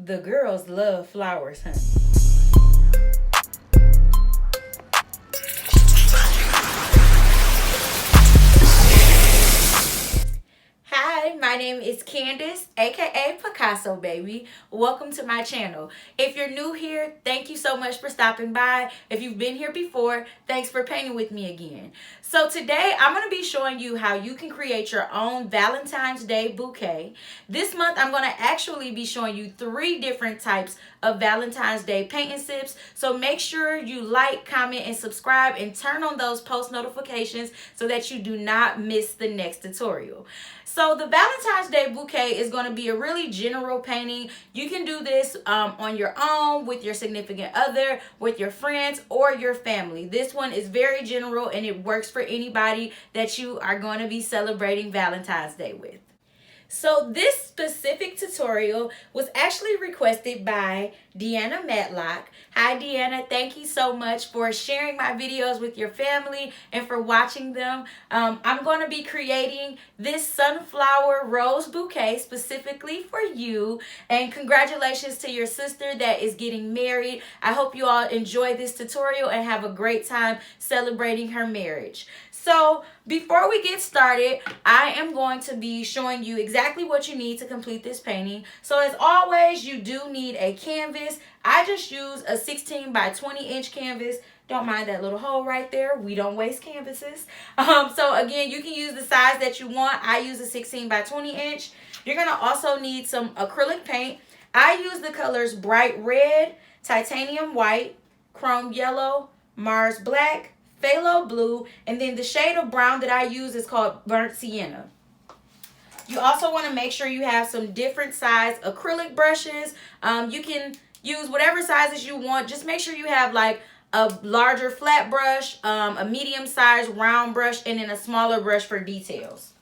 The girls love flowers, honey. Hi, my name is Candace, aka Picasso Baby. Welcome to my channel. If you're new here, thank you so much for stopping by. If you've been here before, thanks for painting with me again. So today I'm going to be showing you how you can create your own Valentine's Day bouquet. This month I'm going to actually be showing you 3 different types of Valentine's Day painting sips. So make sure you like, comment, and subscribe and turn on those post notifications so that you do not miss the next tutorial. So the Valentine's Day bouquet is going to be a really general painting. You can do this on your own, with your significant other, with your friends, or your family. This one is very general and it works for anybody that you are going to be celebrating Valentine's Day with. So this specific tutorial was actually requested by Deanna Matlock. Hi Deanna, thank you so much for sharing my videos with your family and for watching them. I'm going to be creating this sunflower rose bouquet specifically for you, and congratulations to your sister that is getting married. I hope you all enjoy this tutorial and have a great time celebrating her marriage. So before we get started, I am going to be showing you exactly what you need to complete this painting. So as always, you do need a canvas. I just use a 16 by 20 inch canvas. Don't mind that little hole right there. We don't waste canvases. So again, you can use the size that you want. I use a 16 by 20 inch. You're going to also need some acrylic paint. I use the colors bright red, titanium white, chrome yellow, Mars black, phthalo blue, and then the shade of brown that I use is called burnt sienna. You also want to make sure you have some different size acrylic brushes. You can use whatever sizes you want. Just make sure you have like a larger flat brush, a medium sized round brush, and then a smaller brush for details.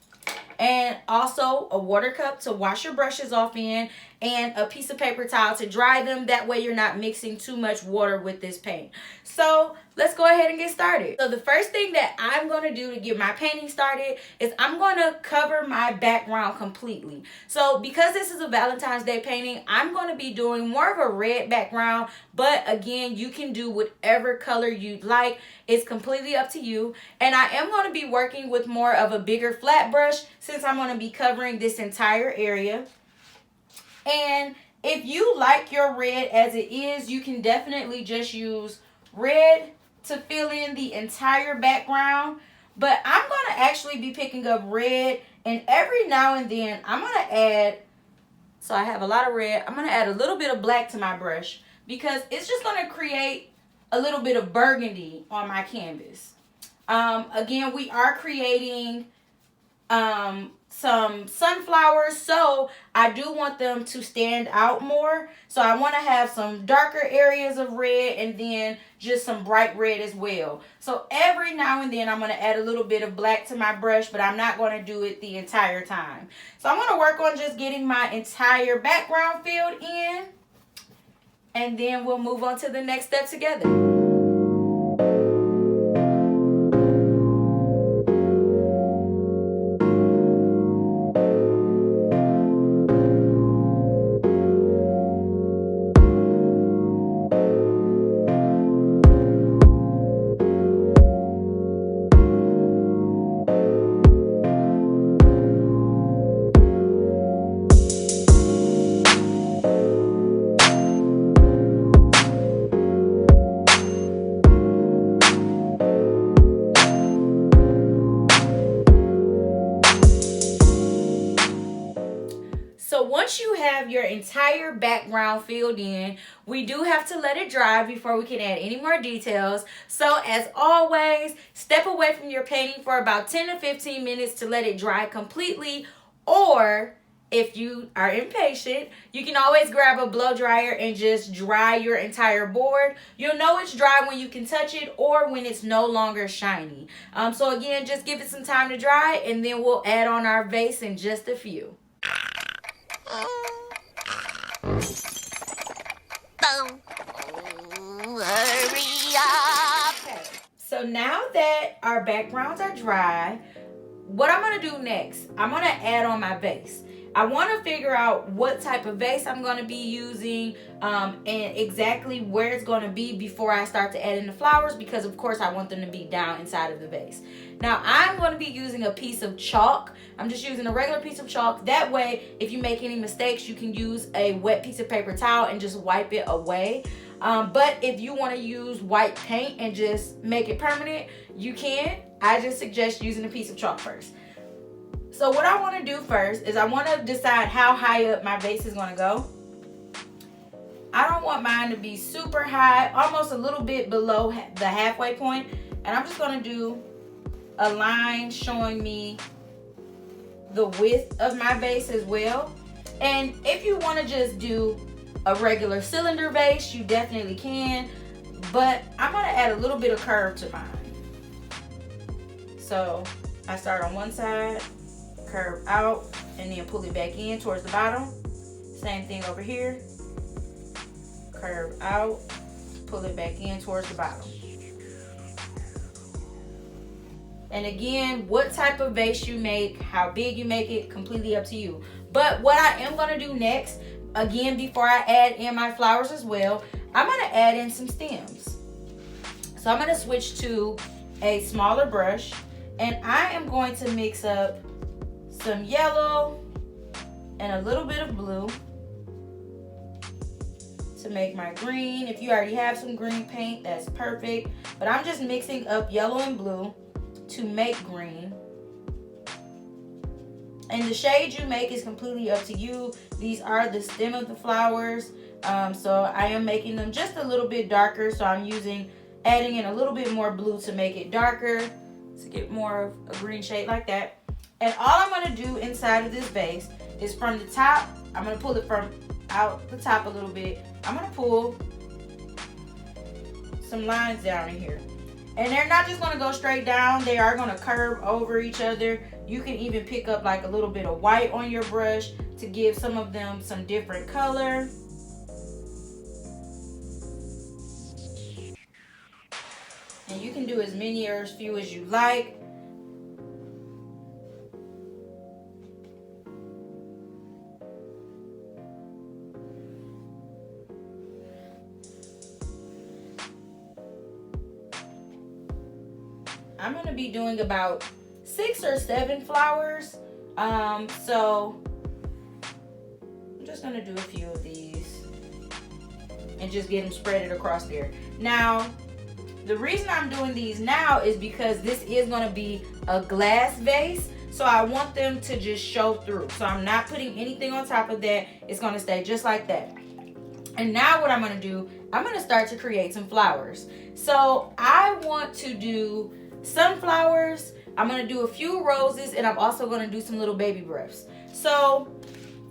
And also a water cup to wash your brushes off in, and a piece of paper towel to dry them. That way you're not mixing too much water with this paint. So let's go ahead and get started. So the first thing that I'm going to do to get my painting started is I'm going to cover my background completely. So because this is a Valentine's Day painting, I'm going to be doing more of a red background, but again, you can do whatever color you'd like. It's completely up to you. And I am going to be working with more of a bigger flat brush since I'm going to be covering this entire area. And if you like your red as it is, you can definitely just use red to fill in the entire background. But I'm going to actually be picking up red, and every now and then I'm going to add, so I have a lot of red, I'm going to add a little bit of black to my brush because it's just going to create a little bit of burgundy on my canvas. Again, we are creating some sunflowers, so I do want them to stand out more. So I want to have some darker areas of red and then just some bright red as well. So every now and then I'm going to add a little bit of black to my brush, but I'm not going to do it the entire time. So I'm going to work on just getting my entire background filled in, and then we'll move on to the next step together. So once you have your entire background filled in, we do have to let it dry before we can add any more details. So as always, step away from your painting for about 10 to 15 minutes to let it dry completely, or if you are impatient, you can always grab a blow dryer and just dry your entire board. You'll know it's dry when you can touch it or when it's no longer shiny. So again, just give it some time to dry, and then we'll add on our vase in just a few. Hurry up! Okay. So now that our backgrounds are dry, what I'm going to do next, I'm going to add on my vase. I want to figure out what type of vase I'm going to be using and exactly where it's going to be before I start to add in the flowers, because of course I want them to be down inside of the vase. Now I'm going to be using a piece of chalk. I'm just using a regular piece of chalk. That way, if you make any mistakes, you can use a wet piece of paper towel and just wipe it away. But if you want to use white paint and just make it permanent, you can. I just suggest using a piece of chalk first. So what I want to do first is I want to decide how high up my vase is going to go. I don't want mine to be super high, almost a little bit below the halfway point. And I'm just going to do a line showing me the width of my vase as well. And if you want to just do a regular cylinder vase, you definitely can. But I'm going to add a little bit of curve to mine. So I start on one side, curve out, and then pull it back in towards the bottom. Same thing over here. Curve out, pull it back in towards the bottom. And again, what type of vase you make, how big you make it, completely up to you. But what I am going to do next, again, before I add in my flowers as well, I'm going to add in some stems. So I'm going to switch to a smaller brush, and I am going to mix up some yellow and a little bit of blue to make my green. If you already have some green paint, that's perfect. But I'm just mixing up yellow and blue to make green. And the shade you make is completely up to you. These are the stem of the flowers. So I am making them just a little bit darker. So I'm adding in a little bit more blue to make it darker, to get more of a green shade like that. And all I'm going to do inside of this vase is from the top, I'm going to pull it from out the top a little bit. I'm going to pull some lines down in here. And they're not just going to go straight down. They are going to curve over each other. You can even pick up like a little bit of white on your brush to give some of them some different color. And you can do as many or as few as you like. I'm going to be doing about 6 or 7 flowers. So I'm just going to do a few of these and just get them spread across there. Now, the reason I'm doing these now is because this is going to be a glass vase. So I want them to just show through. So I'm not putting anything on top of that. It's going to stay just like that. And now what I'm going to do, I'm going to start to create some flowers. So I want to do sunflowers. I'm going to do a few roses, and I'm also going to do some little baby breaths. So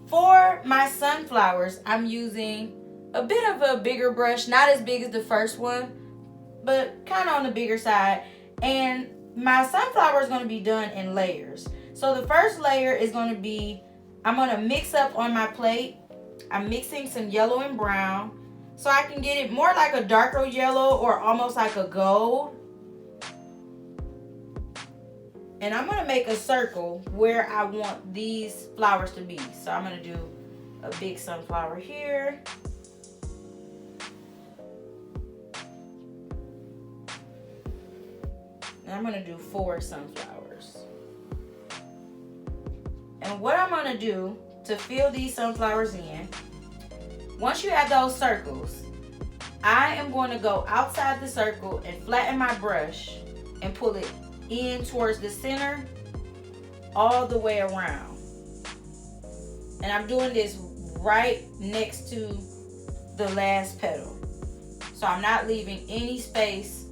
for my sunflowers, I'm using a bit of a bigger brush, not as big as the first one, but kind of on the bigger side. And my sunflower is going to be done in layers. So the first layer is going to be, I'm going to mix up on my plate. I'm mixing some yellow and brown so I can get it more like a darker yellow or almost like a gold. And I'm going to make a circle where I want these flowers to be. So I'm going to do a big sunflower here. And I'm going to do 4 sunflowers. And what I'm going to do to fill these sunflowers in, once you have those circles, I am going to go outside the circle and flatten my brush and pull it in towards the center all the way around. And I'm doing this right next to the last petal. So I'm not leaving any space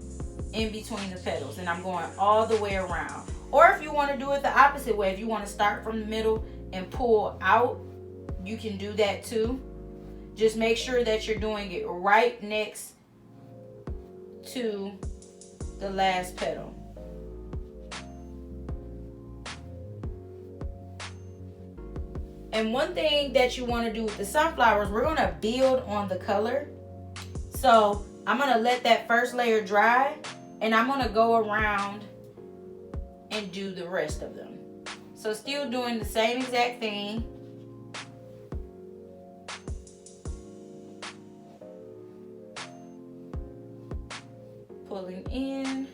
in between the petals, and I'm going all the way around. Or if you want to do it the opposite way, if you want to start from the middle and pull out, you can do that too. Just make sure that you're doing it right next to the last petal. And one thing that you want to do with the sunflowers, we're going to build on the color. So I'm going to let that first layer dry, and I'm going to go around and do the rest of them. So still doing the same exact thing. pulling in.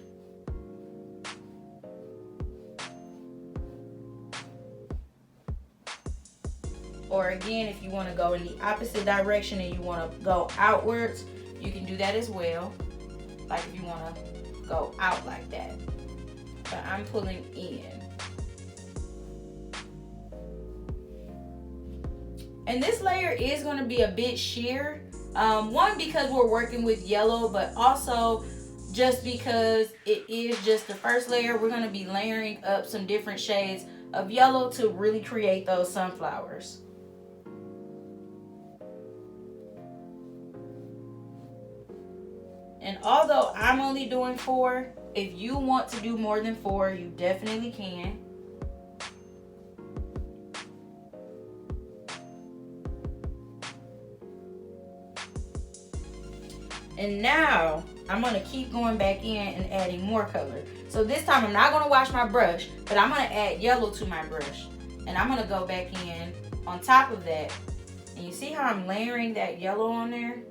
Or again, if you want to go in the opposite direction and you want to go outwards, you can do that as well. Like if you want to go out like that. But I'm pulling in. And this layer is going to be a bit sheer. One, because we're working with yellow, but also just because it is just the first layer. We're going to be layering up some different shades of yellow to really create those sunflowers. And although I'm only doing 4, if you want to do more than 4, you definitely can. And now I'm going to keep going back in and adding more color. So this time I'm not going to wash my brush, but I'm going to add yellow to my brush. And I'm going to go back in on top of that. And you see how I'm layering that yellow on there?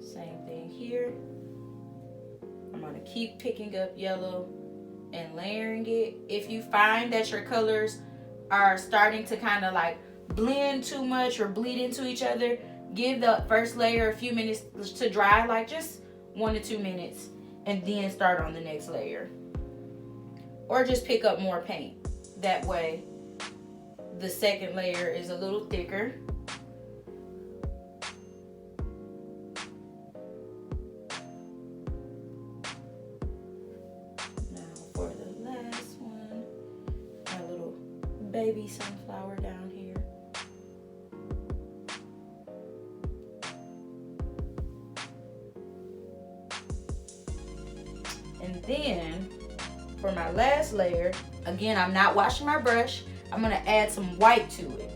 Same thing here. I'm going to keep picking up yellow and layering it. If you find that your colors are starting to kind of like blend too much or bleed into each other, give the first layer a few minutes to dry, like just 1 to 2 minutes, and then start on the next layer. Or just pick up more paint. That way the second layer is a little thicker. Baby sunflower down here. And then for my last layer, again, I'm not washing my brush. I'm going to add some white to it.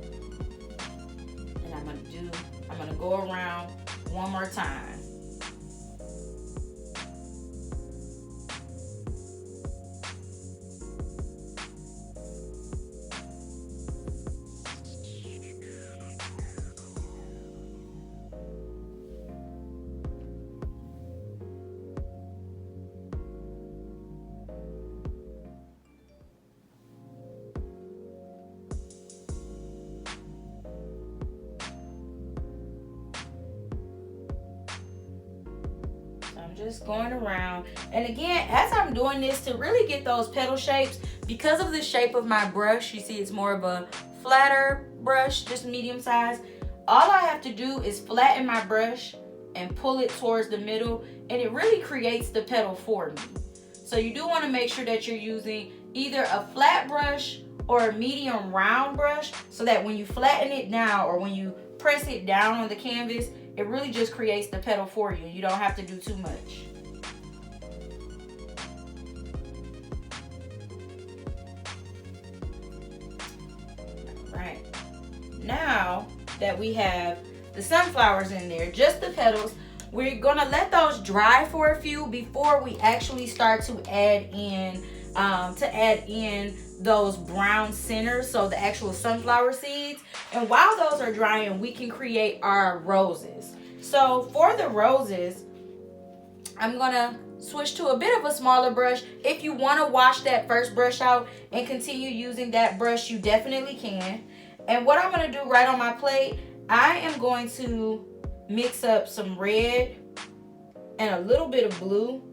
And I'm going to go around one more time. Just going around, and again, as I'm doing this, to really get those petal shapes, because of the shape of my brush, you see it's more of a flatter brush, just medium size. All I have to do is flatten my brush and pull it towards the middle, and it really creates the petal for me. So you do want to make sure that you're using either a flat brush or a medium round brush, so that when you flatten it down or when you press it down on the canvas, it really just creates the petal for you. You don't have to do too much. Right. Now that we have the sunflowers in there, just the petals, we're gonna let those dry for a few before we actually start to add in those brown centers, so the actual sunflower seeds. And while those are drying, we can create our roses. So for the roses, I'm gonna switch to a bit of a smaller brush. If you want to wash that first brush out and continue using that brush, you definitely can. And what I'm gonna do right on my plate, I am going to mix up some red and a little bit of blue.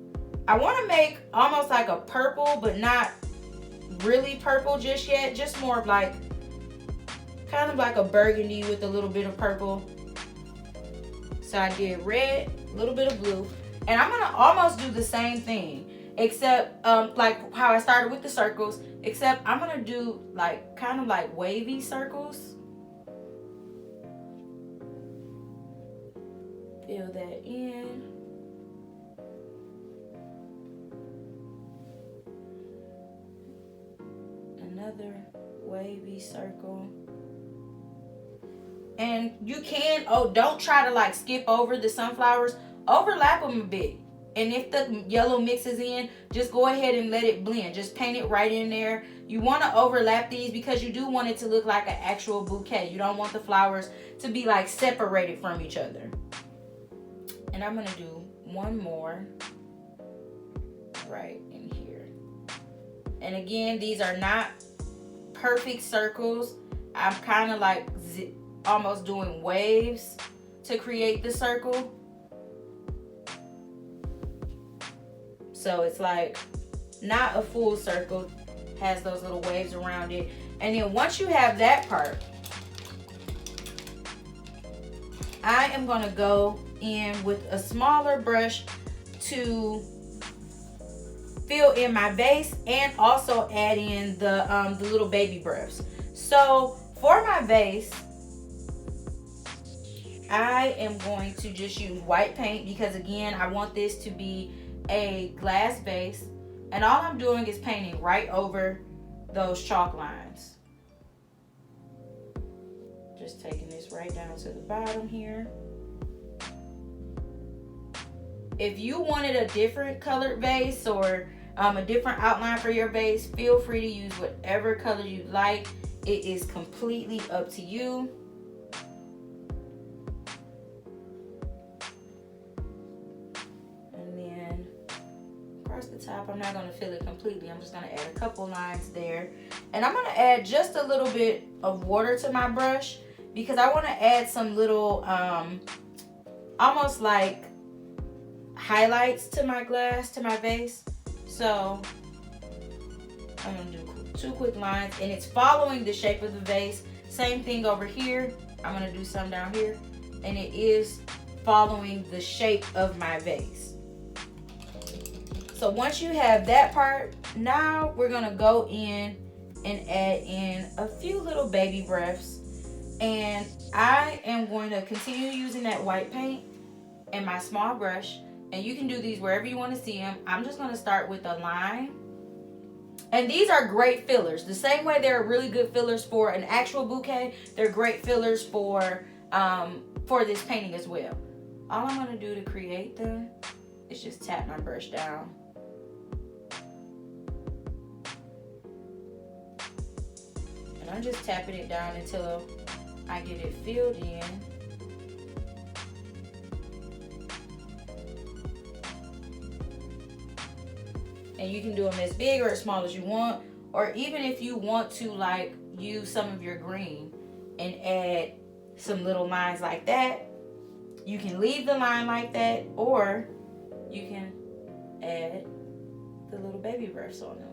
I want to make almost like a purple, but not really purple just yet, just more of like kind of like a burgundy with a little bit of purple. So I did red, a little bit of blue, and I'm gonna almost do the same thing, except like how I started with the circles, except I'm gonna do like kind of like wavy circles. Fill that in. Another wavy circle. And you can, don't try to like skip over the sunflowers. Overlap them a bit. And if the yellow mixes in, just go ahead and let it blend. Just paint it right in there. You want to overlap these because you do want it to look like an actual bouquet. You don't want the flowers to be like separated from each other. And I'm going to do one more right in here. And again, these are not perfect circles. I'm kind of like almost doing waves to create the circle. So it's like not a full circle, has those little waves around it. And then once you have that part, I am going to go in with a smaller brush to fill in my base and also add in the little baby breaths. So for my base, I am going to just use white paint because again, I want this to be a glass base, and all I'm doing is painting right over those chalk lines. Just taking this right down to the bottom here. If you wanted a different colored base or a different outline for your base, feel free to use whatever color you like. It is completely up to you. And then across the top, I'm not going to fill it completely. I'm just going to add a couple lines there. And I'm going to add just a little bit of water to my brush because I want to add some little almost like highlights to my glass, to my vase. So I'm going to do 2 quick lines, and it's following the shape of the vase. Same thing over here. I'm going to do some down here, and it is following the shape of my vase. So once you have that part, now we're going to go in and add in a few little baby breaths. And I am going to continue using that white paint and my small brush. And you can do these wherever you want to see them. I'm just going to start with a line. And these are great fillers. The same way they're really good fillers for an actual bouquet, they're great fillers for this painting as well. All I'm going to do to create them is just tap my brush down. And I'm just tapping it down until I get it filled in. And you can do them as big or as small as you want, or even if you want to like use some of your green and add some little lines like that, you can leave the line like that, or you can add the little baby breaths on them.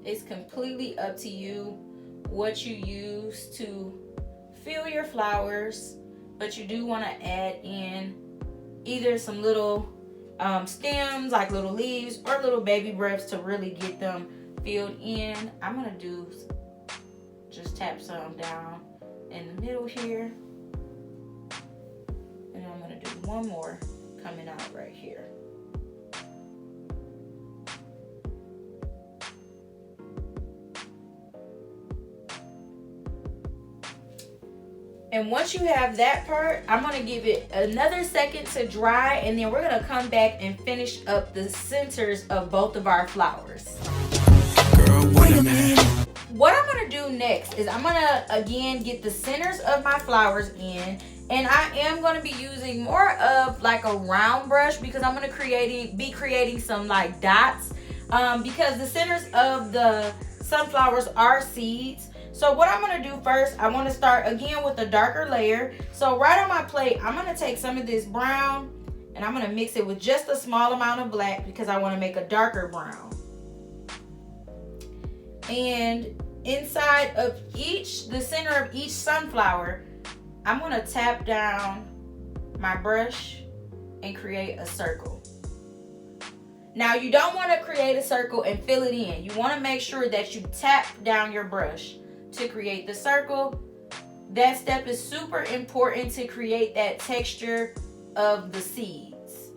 It's completely up to you what you use to fill your flowers, but you do want to add in either some little stems like little leaves or little baby breaths to really get them filled in. I'm going to do just tap some down in the middle here, and I'm going to do one more coming out right here. And once you have that part, I'm going to give it another second to dry, and then we're going to come back and finish up the centers of both of our flowers. Girl, wait a minute. What I'm going to do next is I'm going to again get the centers of my flowers in, and I am going to be using more of like a round brush because I'm going to be creating some like dots because the centers of the sunflowers are seeds. So what I'm going to do first, I want to start again with a darker layer. So right on my plate, I'm going to take some of this brown and I'm going to mix it with just a small amount of black because I want to make a darker brown. And inside of the center of each sunflower, I'm going to tap down my brush and create a circle. Now you don't want to create a circle and fill it in. You want to make sure that you tap down your brush to create the circle. That step is super important to create that texture of the seeds.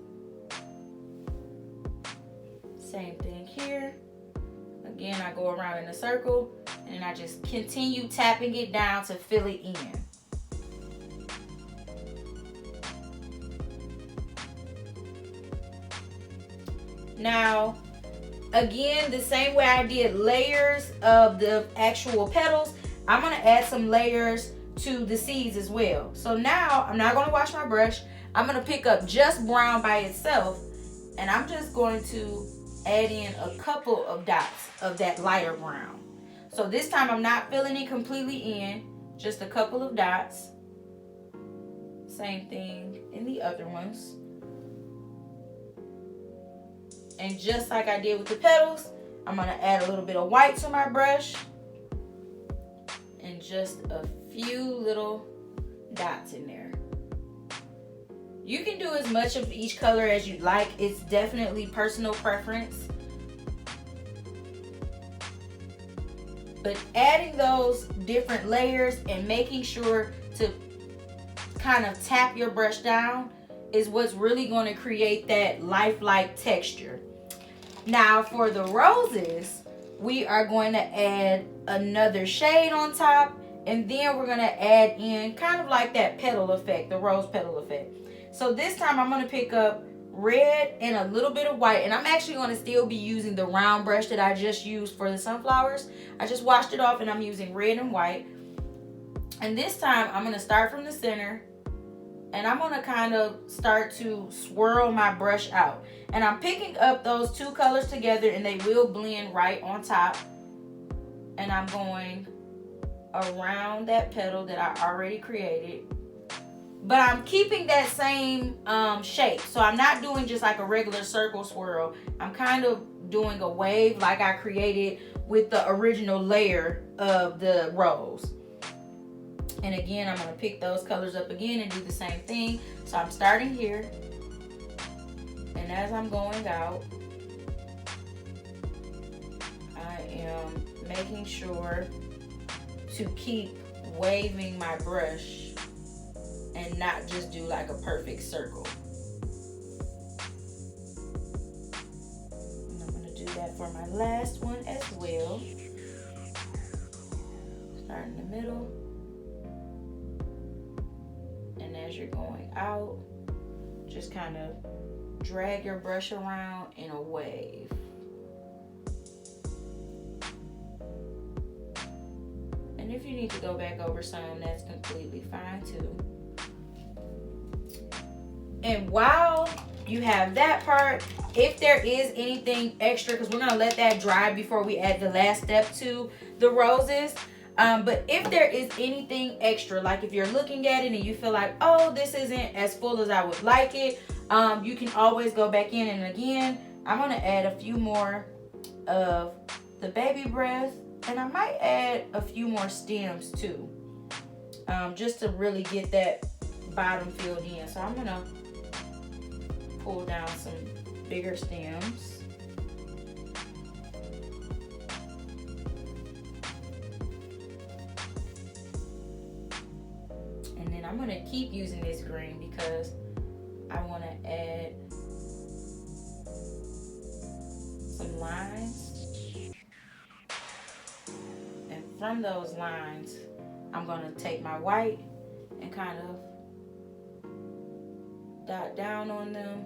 Same thing here. Again, I go around in a circle And then I just continue tapping it down to fill it in. Now, again, the same way I did layers of the actual petals, I'm going to add some layers to the seeds as well. So now, I'm not going to wash my brush. I'm going to pick up just brown by itself, and I'm just going to add in a couple of dots of that lighter brown. So this time, I'm not filling it completely in, just a couple of dots. Same thing in the other ones. And just like I did with the petals, I'm going to add a little bit of white to my brush. And just a few little dots in there. You can do as much of each color as you'd like. It's definitely personal preference. But adding those different layers and making sure to kind of tap your brush down is what's really going to create that lifelike texture. Now for the roses, we are going to add another shade on top, and then we're going to add in kind of like that petal effect, the rose petal effect. So this time I'm going to pick up red and a little bit of white, and I'm actually going to still be using the round brush that I just used for the sunflowers. I just washed it off and I'm using red and white. And this time I'm going to start from the center, and I'm going to kind of start to swirl my brush out. And I'm picking up those two colors together, and they will blend right on top. And I'm going around that petal that I already created. But I'm keeping that same shape. So I'm not doing just like a regular circle swirl. I'm kind of doing a wave like I created with the original layer of the rose. And again, I'm going to pick those colors up again and do the same thing. So I'm starting here. And as I'm going out, I am making sure to keep waving my brush and not just do like a perfect circle. And I'm going to do that for my last one as well. Start in the middle. And as you're going out, just kind of drag your brush around in a wave. And if you need to go back over some, that's completely fine too. And while you have that part, if there is anything extra, because we're going to let that dry before we add the last step to the roses. But if there is anything extra, like if you're looking at it and you feel like, oh, this isn't as full as I would like it, you can always go back in. And again, I'm going to add a few more of the baby breath, and I might add a few more stems too, just to really get that bottom filled in. So I'm going to pull down some bigger stems. And then I'm going to keep using this green because I want to add some lines. And from those lines, I'm going to take my white and kind of dot down on them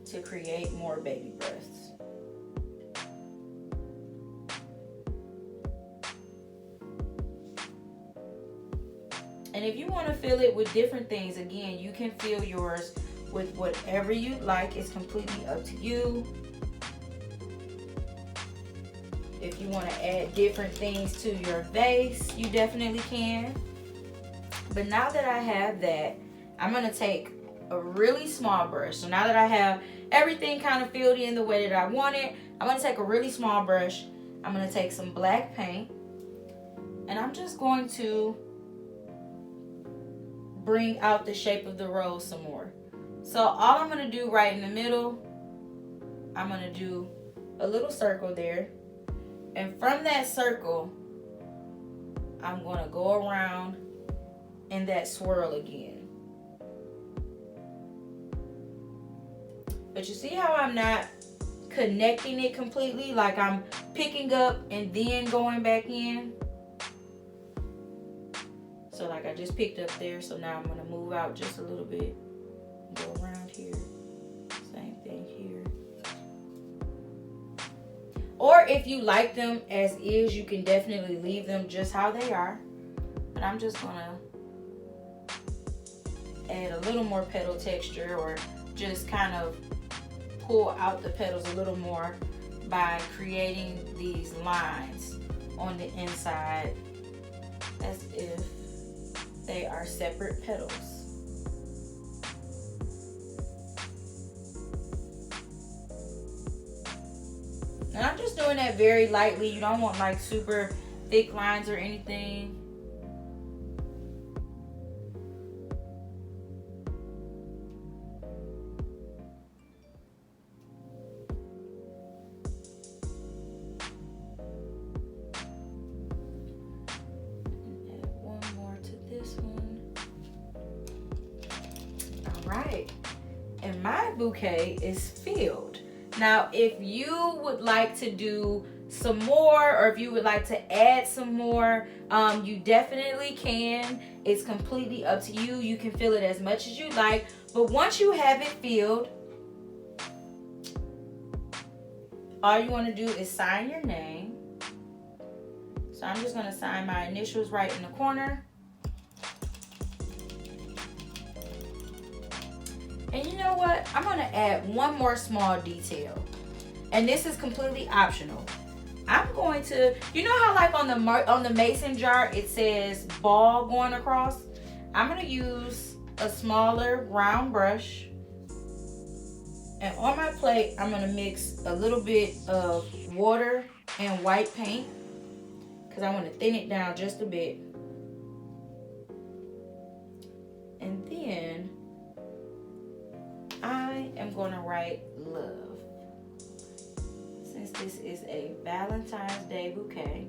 to create more baby breaths. And if you want to fill it with different things, again, you can fill yours with whatever you like. It's completely up to you. If you want to add different things to your vase, you definitely can. But now that I have that, I'm going to take a really small brush. So now that I have everything kind of filled in the way that I want it, I'm going to take a really small brush. I'm going to take some black paint, and I'm just going to bring out the shape of the rose some more. So all I'm going to do right in the middle, I'm going to do a little circle there. And from that circle, I'm going to go around in that swirl again. But you see how I'm not connecting it completely, like I'm picking up and then going back in. So like I just picked up there, so now I'm gonna move out just a little bit, go around here, same thing here. Or if you like them as is, you can definitely leave them just how they are. But I'm just gonna add a little more petal texture, or just kind of pull out the petals a little more by creating these lines on the inside as if they are separate petals. And I'm just doing that very lightly. You don't want like super thick lines or anything. And add one more to this one. All right. And my bouquet is filled. Now, if you would like to do some more, or if you would like to add some more, you definitely can. It's completely up to you. You can fill it as much as you like. But once you have it filled, all you want to do is sign your name. So I'm just going to sign my initials right in the corner. And you know what? I'm going to add one more small detail. And this is completely optional. I'm going to, you know how like on the mason jar it says ball going across? I'm going to use a smaller round brush. And on my plate, I'm going to mix a little bit of water and white paint, because I want to thin it down just a bit. And then I am going to write love. Since this is a Valentine's Day bouquet.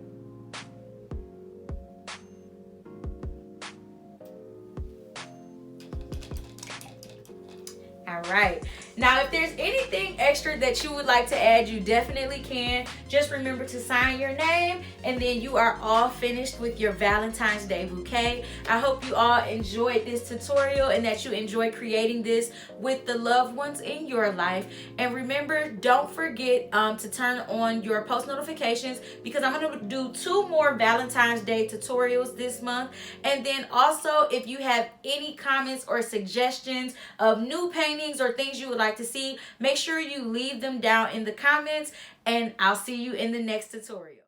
All right. Now, if there's anything extra that you would like to add, you definitely can. Just remember to sign your name, and then you are all finished with your Valentine's Day bouquet. I hope you all enjoyed this tutorial and that you enjoy creating this with the loved ones in your life. And remember, don't forget to turn on your post notifications, because I'm going to do 2 more Valentine's Day tutorials this month. And then also, if you have any comments or suggestions of new paintings or things you would like to see, make sure you leave them down in the comments, and I'll see you in the next tutorial.